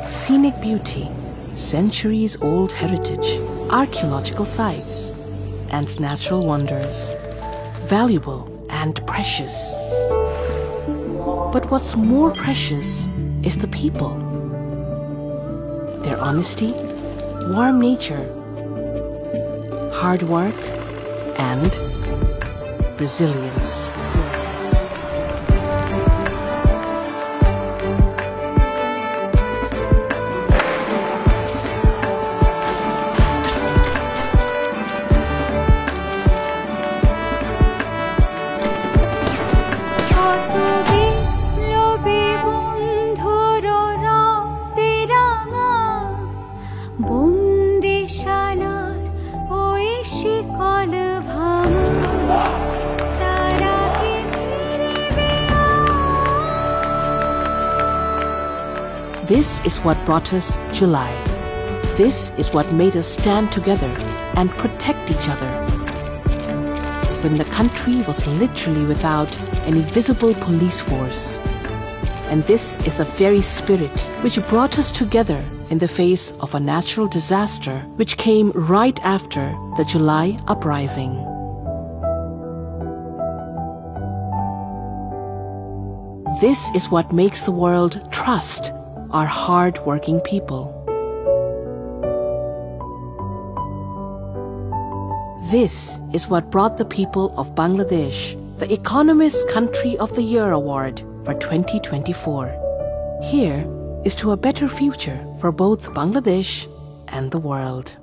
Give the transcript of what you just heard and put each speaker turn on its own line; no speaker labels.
scenic beauty, centuries-old heritage, archaeological sites, and natural wonders, valuable and precious. But what's more precious is the people. Their honesty, warm nature, hard work, and resilience. This is what brought us July. This is what made us stand together and protect each other. When the country was literally without any visible police force. And this is the very spirit which brought us together in the face of a natural disaster which came right after the July uprising. This is what makes the world trust our hard-working people. This is what brought the people of Bangladesh the Economist Country of the Year Award for 2024. Here is to a better future for both Bangladesh and the world.